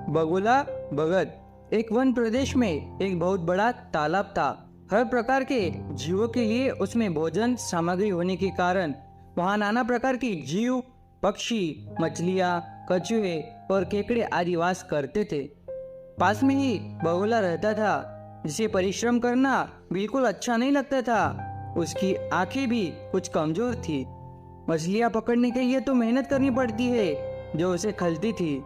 बगुला भगत। एक वन प्रदेश में एक बहुत बड़ा तालाब था। हर प्रकार के जीवों के लिए उसमें भोजन सामग्री होने के कारण वहाँ नाना प्रकार की जीव, पक्षी, मछलियाँ, कछुए और केकड़े आदि वास करते थे। पास में ही बगुला रहता था, जिसे परिश्रम करना बिल्कुल अच्छा नहीं लगता था। उसकी आंखें भी कुछ कमजोर थी। मछलियाँ पकड़ने के लिए तो मेहनत करनी पड़ती है जो उसे खलती थी,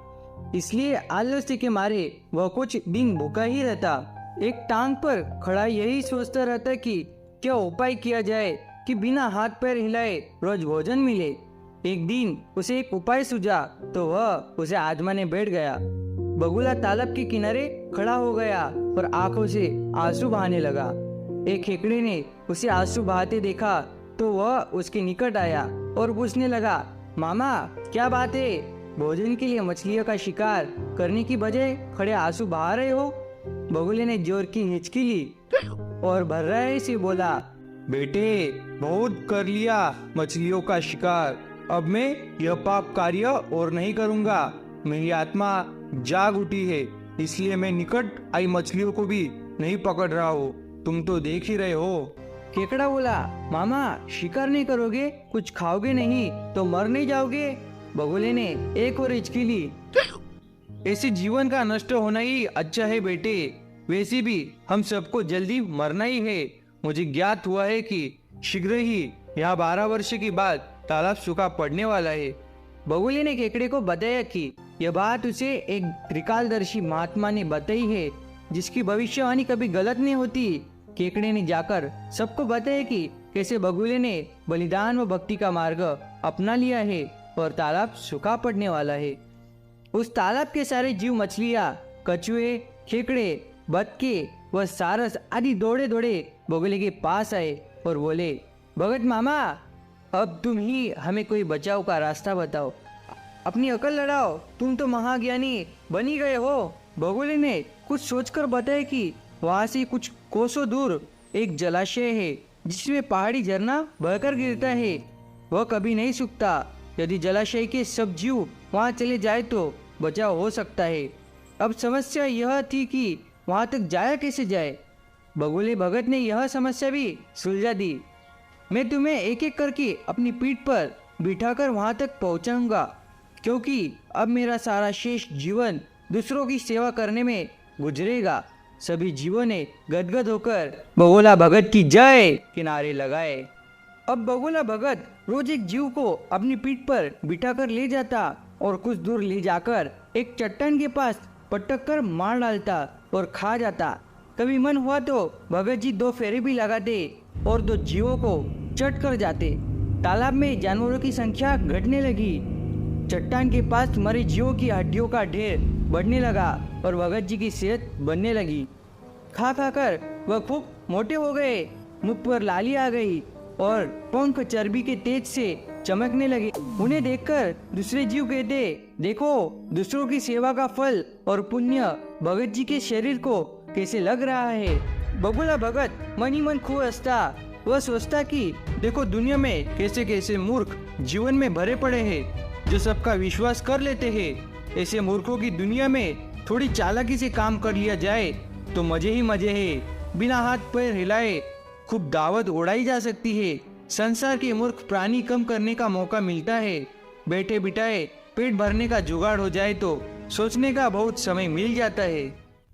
इसलिए आलस्य के मारे वह कुछ दिन भूखा ही रहता। एक टांग पर खड़ा यही सोचता रहता कि क्या उपाय किया जाए कि बिना हाथ पैर हिलाए रोज भोजन मिले। एक दिन उसे एक उपाय सूझा तो वह उसे आजमाने बैठ गया। बगुला तालाब के किनारे खड़ा हो गया और आंखों से आंसू बहाने लगा। एक खेकड़े ने उसे आंसू बहाते देखा तो वह उसके निकट आया और पूछने लगा, मामा क्या बात है, भोजन के लिए मछलियों का शिकार करने की बजाय खड़े आंसू बहा रहे हो। बगुले ने जोर की हिचकी ली और भर्राए से बोला, बेटे बहुत कर लिया मछलियों का शिकार, अब मैं यह पाप कार्य और नहीं करूँगा। मेरी आत्मा जाग उठी है, इसलिए मैं निकट आई मछलियों को भी नहीं पकड़ रहा हूँ, तुम तो देख ही रहे हो। केकड़ा बोला, मामा शिकार नहीं करोगे, कुछ खाओगे नहीं तो मर नहीं जाओगे। बगुले ने एक और हिचकी ली, ऐसे जीवन का नष्ट होना ही अच्छा है बेटे, वैसे भी हम सबको जल्दी मरना ही है। मुझे ज्ञात हुआ है कि शीघ्र ही यहाँ 12 वर्ष के बाद तालाब सूखा पड़ने वाला है। बगुले ने केकड़े को बताया कि यह बात उसे एक त्रिकालदर्शी महात्मा ने बताई है, जिसकी भविष्यवाणी कभी गलत नहीं होती। केकड़े ने जाकर सबको बताया कि कैसे बगुले ने बलिदान व भक्ति का मार्ग अपना लिया है और तालाब सूखा पड़ने वाला है। उस तालाब के सारे जीव, मछलियाँ, कछुए, खेकड़े, बतके व सारस आदि दौड़े दौड़े बगुले के पास आए और बोले, भगत मामा अब तुम ही हमें कोई बचाव का रास्ता बताओ, अपनी अकल लड़ाओ, तुम तो महाज्ञानी बनी गए हो। बगुले ने कुछ सोचकर बताया कि वहाँ से कुछ कोसों दूर एक जलाशय है, जिसमें पहाड़ी झरना बहकर गिरता है, वह कभी नहीं सूखता। यदि जलाशय के सब जीव वहाँ चले जाए तो बचाव हो सकता है। अब समस्या यह थी कि वहाँ तक जाया कैसे जाए। बगुले भगत ने यह समस्या भी सुलझा दी। मैं तुम्हें एक एक करके अपनी पीठ पर बिठाकर वहाँ तक पहुँचाऊंगा, क्योंकि अब मेरा सारा शेष जीवन दूसरों की सेवा करने में गुजरेगा। सभी जीवों ने गदगद होकर बगुला भगत की जय के नारे लगाए। अब बगुला भगत रोज एक जीव को अपनी पीठ पर बिठाकर ले जाता और कुछ दूर ले जाकर एक चट्टान के पास पटक कर मार डालता और खा जाता। कभी मन हुआ तो भगत जी 2 फेरे भी लगाते और 2 जीवों को चट कर जाते। तालाब में जानवरों की संख्या घटने लगी। चट्टान के पास मरे जीवों की हड्डियों का ढेर बढ़ने लगा और भगत जी की सेहत बनने लगी। खा कर वह खूब मोटे हो गए, मुख पर लाली आ गई और पंख चर्बी के तेज से चमकने लगे। उन्हें देखकर दूसरे जीव कहते, देखो दूसरों की सेवा का फल और पुण्य भगत जी के शरीर को कैसे लग रहा है। बगुला भगत मन ही मन खूब हंसता। वह सोचता कि देखो दुनिया में कैसे कैसे मूर्ख जीवन में भरे पड़े हैं, जो सबका विश्वास कर लेते हैं। ऐसे मूर्खों की दुनिया में थोड़ी चालाकी से काम कर लिया जाए तो मजे ही मजे है। बिना हाथ पैर हिलाए खूब दावत उड़ाई जा सकती है। संसार के मूर्ख प्राणी कम करने का मौका मिलता है। बैठे बिठाए पेट भरने का जुगाड़ हो जाए तो सोचने का बहुत समय मिल जाता है।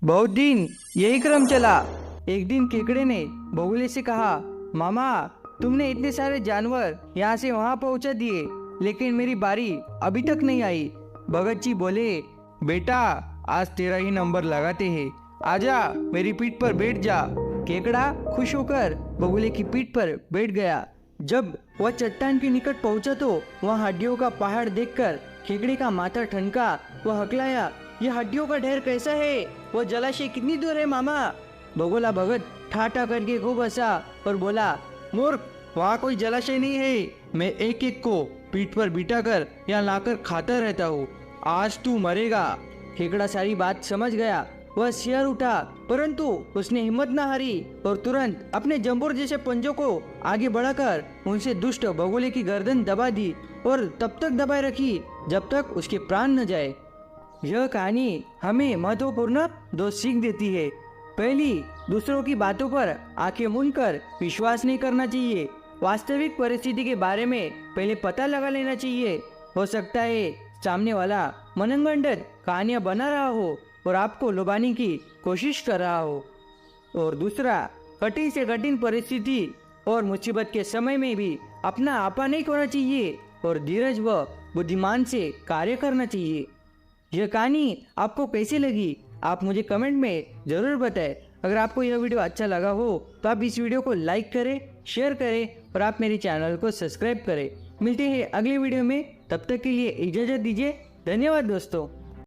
बहुत दिन यही क्रम चला। एक दिन केकड़े ने बगुले से कहा, मामा तुमने इतने सारे जानवर यहाँ से वहाँ पहुँचा दिए, लेकिन मेरी बारी अभी तक नहीं आई। भगत जी बोले, बेटा आज तेरा ही नंबर लगाते हैं, आजा मेरी पीठ पर बैठ जा। केकड़ा खुश होकर बगुले की पीठ पर बैठ गया। जब वह चट्टान के निकट पहुंचा तो वह हड्डियों का पहाड़ देखकर केकड़े का माथा ठनका। वह हकलाया, यह हड्डियों का ढेर कैसा है? वह जलाशय कितनी दूर है मामा? बगुला भगत ठाठा करके खूब हंसा और बोला, मूर्ख वहाँ कोई जलाशय नहीं है, मैं एक एक को पीठ पर बिठाकर यहाँ लाकर खाता रहता हूँ, आज तू मरेगा। केकड़ा सारी बात समझ गया। वह सिर उठा, परंतु उसने हिम्मत न हारी और तुरंत अपने जंबूर जैसे पंजों को आगे बढ़ाकर उनसे दुष्ट बगुले की गर्दन दबा दी और तब तक दबाए रखी जब तक उसके प्राण न जाए। यह कहानी हमें महत्वपूर्ण दो सीख देती है। पहली, दूसरों की बातों पर आंखें मूंद कर विश्वास नहीं करना चाहिए। वास्तविक परिस्थिति के बारे में पहले पता लगा लेना चाहिए। हो सकता है सामने वाला मनगढ़ंत कहानियां बना रहा हो और आपको लुभाने की कोशिश कर रहा हो। और दूसरा, कठिन से कठिन परिस्थिति और मुसीबत के समय में भी अपना आपा नहीं खोना चाहिए और धीरज व बुद्धिमान से कार्य करना चाहिए। यह कहानी आपको कैसी लगी, आप मुझे कमेंट में ज़रूर बताएं। अगर आपको यह वीडियो अच्छा लगा हो तो आप इस वीडियो को लाइक करें, शेयर करें और आप मेरे चैनल को सब्सक्राइब करें। मिलते हैं अगले वीडियो में, तब तक के लिए इजाज़त दीजिए। धन्यवाद दोस्तों।